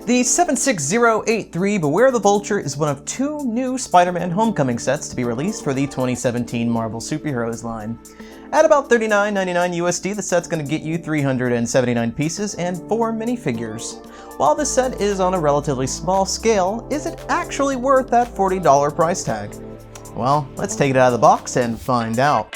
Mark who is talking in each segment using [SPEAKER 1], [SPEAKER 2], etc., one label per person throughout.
[SPEAKER 1] The 76083 Beware the Vulture is one of 2 new Spider-Man Homecoming sets to be released for the 2017 Marvel Superheroes line. At about $39.99 USD, the set's going to get you 379 pieces and 4 minifigures. While this set is on a relatively small scale, is it actually worth that $40 price tag? Well, let's take it out of the box and find out.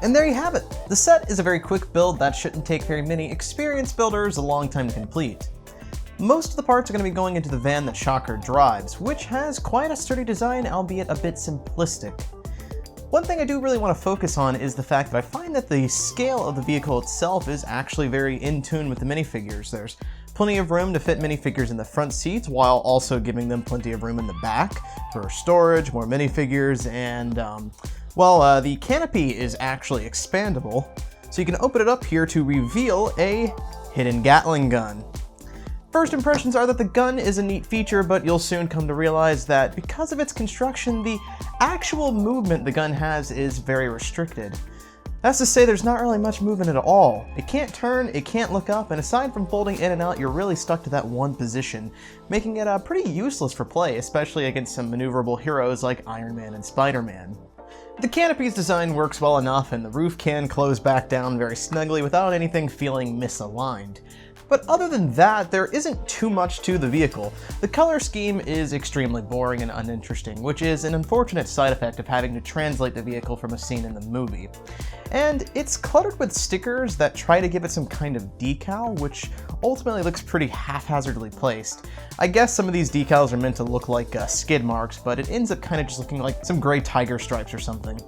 [SPEAKER 1] And there you have it! The set is a very quick build that shouldn't take very many experienced builders a long time to complete. Most of the parts are going to be going into the van that Shocker drives, which has quite a sturdy design, albeit a bit simplistic. One thing I do really want to focus on is the fact that I find that the scale of the vehicle itself is actually very in tune with the minifigures. There's plenty of room to fit minifigures in the front seats while also giving them plenty of room in the back for storage, more minifigures, and the canopy is actually expandable, so you can open it up here to reveal a hidden Gatling gun. First impressions are that the gun is a neat feature, but you'll soon come to realize that because of its construction, the actual movement the gun has is very restricted. That's to say there's not really much movement at all. It can't turn, it can't look up, and aside from folding in and out, you're really stuck to that one position, making it pretty useless for play, especially against some maneuverable heroes like Iron Man and Spider-Man. The canopy's design works well enough, and the roof can close back down very snugly without anything feeling misaligned. But other than that, there isn't too much to the vehicle. The color scheme is extremely boring and uninteresting, which is an unfortunate side effect of having to translate the vehicle from a scene in the movie. And it's cluttered with stickers that try to give it some kind of decal, which ultimately looks pretty haphazardly placed. I guess some of these decals are meant to look like skid marks, but it ends up kind of just looking like some gray tiger stripes or something.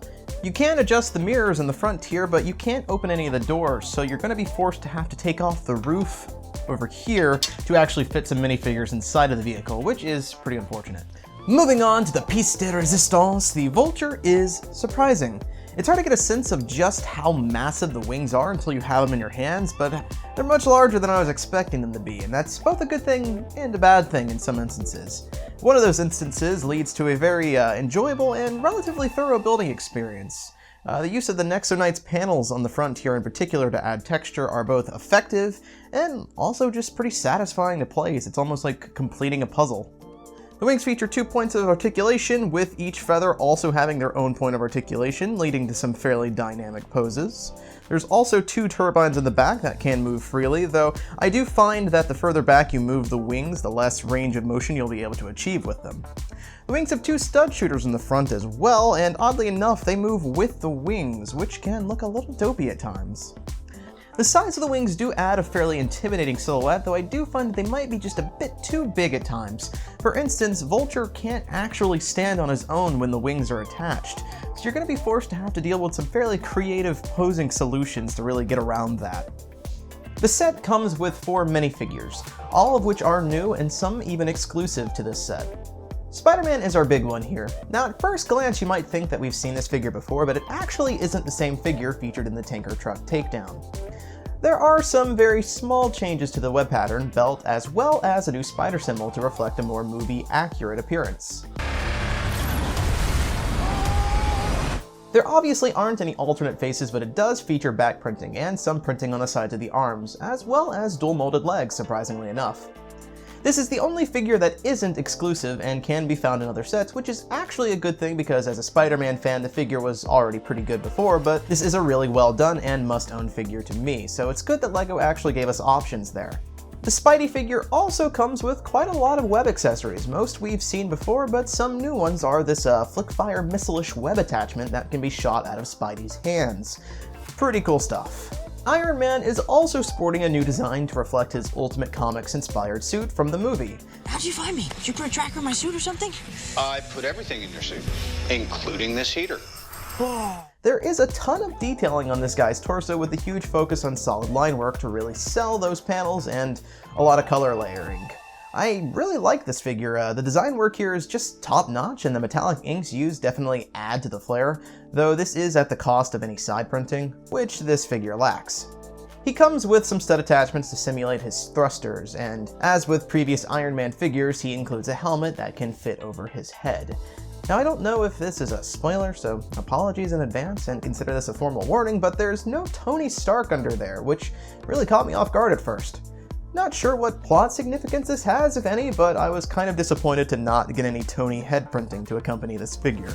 [SPEAKER 1] You can adjust the mirrors in the front here, but you can't open any of the doors, so you're going to be forced to have to take off the roof over here to actually fit some minifigures inside of the vehicle, which is pretty unfortunate. Moving on to the piece de resistance, the Vulture is surprising. It's hard to get a sense of just how massive the wings are until you have them in your hands, but they're much larger than I was expecting them to be, and that's both a good thing and a bad thing in some instances. One of those instances leads to a very enjoyable and relatively thorough building experience. The use of the Nexo panels on the front here in particular to add texture are both effective and also just pretty satisfying to place. It's almost like completing a puzzle. The wings feature 2 points of articulation, with each feather also having their own point of articulation, leading to some fairly dynamic poses. There's also 2 turbines in the back that can move freely, though I do find that the further back you move the wings, the less range of motion you'll be able to achieve with them. The wings have 2 stud shooters in the front as well, and oddly enough, they move with the wings, which can look a little dopey at times. The size of the wings do add a fairly intimidating silhouette, though I do find that they might be just a bit too big at times. For instance, Vulture can't actually stand on his own when the wings are attached, so you're going to be forced to have to deal with some fairly creative posing solutions to really get around that. The set comes with 4 minifigures, all of which are new and some even exclusive to this set. Spider-Man is our big one here. Now at first glance you might think that we've seen this figure before, but it actually isn't the same figure featured in the Tanker Truck Takedown. There are some very small changes to the web pattern, belt, as well as a new spider symbol to reflect a more movie-accurate appearance. There obviously aren't any alternate faces, but it does feature back printing and some printing on the sides of the arms, as well as dual molded legs, surprisingly enough. This is the only figure that isn't exclusive and can be found in other sets, which is actually a good thing because as a Spider-Man fan, the figure was already pretty good before, but this is a really well done and must-own figure to me, so it's good that LEGO actually gave us options there. The Spidey figure also comes with quite a lot of web accessories. Most we've seen before, but some new ones are this flick-fire missile-ish web attachment that can be shot out of Spidey's hands. Pretty cool stuff. Iron Man is also sporting a new design to reflect his Ultimate Comics-inspired suit from the movie.
[SPEAKER 2] How'd you find me? Did you put a tracker in my suit or something?
[SPEAKER 3] I put everything in your suit, including this heater.
[SPEAKER 1] The There is a ton of detailing on this guy's torso with a huge focus on solid line work to really sell those panels and a lot of color layering. I really like this figure. The design work here is just top notch and the metallic inks used definitely add to the flair, though this is at the cost of any side printing, which this figure lacks. He comes with some stud attachments to simulate his thrusters, and as with previous Iron Man figures, he includes a helmet that can fit over his head. Now I don't know if this is a spoiler, so apologies in advance and consider this a formal warning, but there's no Tony Stark under there, which really caught me off guard at first. Not sure what plot significance this has, if any, but I was kind of disappointed to not get any Tony head printing to accompany this figure.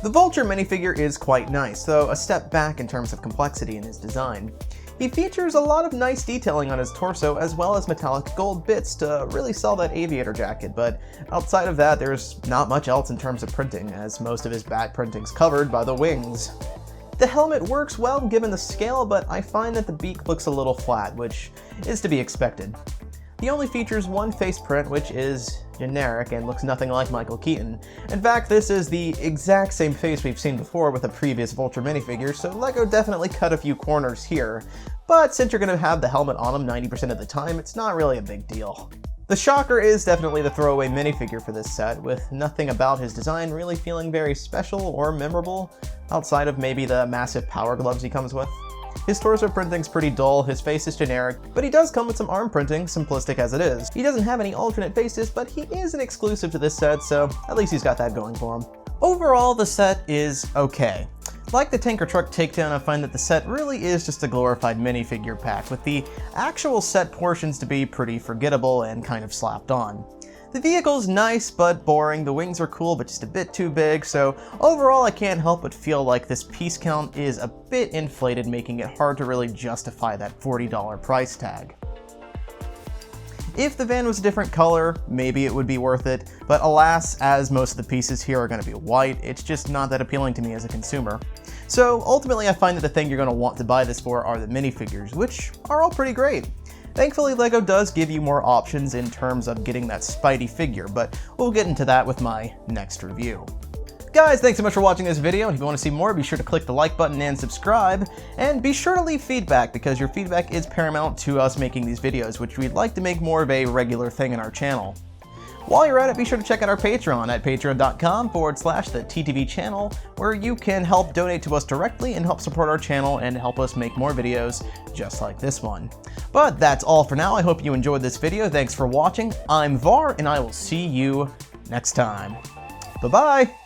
[SPEAKER 1] The Vulture minifigure is quite nice, though a step back in terms of complexity in his design. He features a lot of nice detailing on his torso as well as metallic gold bits to really sell that aviator jacket, but outside of that there's not much else in terms of printing, as most of his back printing's covered by the wings. The helmet works well given the scale, but I find that the beak looks a little flat, which is to be expected. He only features one face print, which is generic and looks nothing like Michael Keaton. In fact, this is the exact same face we've seen before with a previous Vulture minifigure, so LEGO definitely cut a few corners here. But since you're going to have the helmet on him 90% of the time, it's not really a big deal. The Shocker is definitely the throwaway minifigure for this set, with nothing about his design really feeling very special or memorable, outside of maybe the massive power gloves he comes with. His torso printing's pretty dull, his face is generic, but he does come with some arm printing, simplistic as it is. He doesn't have any alternate faces, but he is an exclusive to this set, so at least he's got that going for him. Overall, the set is okay. Like the Tanker Truck Takedown, I find that the set really is just a glorified minifigure pack, with the actual set portions to be pretty forgettable and kind of slapped on. The vehicle's nice but boring, the wings are cool but just a bit too big, so overall I can't help but feel like this piece count is a bit inflated, making it hard to really justify that $40 price tag. If the van was a different color, maybe it would be worth it, but alas, as most of the pieces here are going to be white, it's just not that appealing to me as a consumer. So ultimately I find that the thing you're going to want to buy this for are the minifigures, which are all pretty great. Thankfully, LEGO does give you more options in terms of getting that Spidey figure, but we'll get into that with my next review. Guys, thanks so much for watching this video, and if you want to see more, be sure to click the like button and subscribe, and be sure to leave feedback, because your feedback is paramount to us making these videos, which we'd like to make more of a regular thing in our channel. While you're at it, be sure to check out our Patreon at patreon.com/TTV channel, where you can help donate to us directly and help support our channel and help us make more videos just like this one. But that's all for now. I hope you enjoyed this video. Thanks for watching. I'm Var, and I will see you next time. Bye-bye!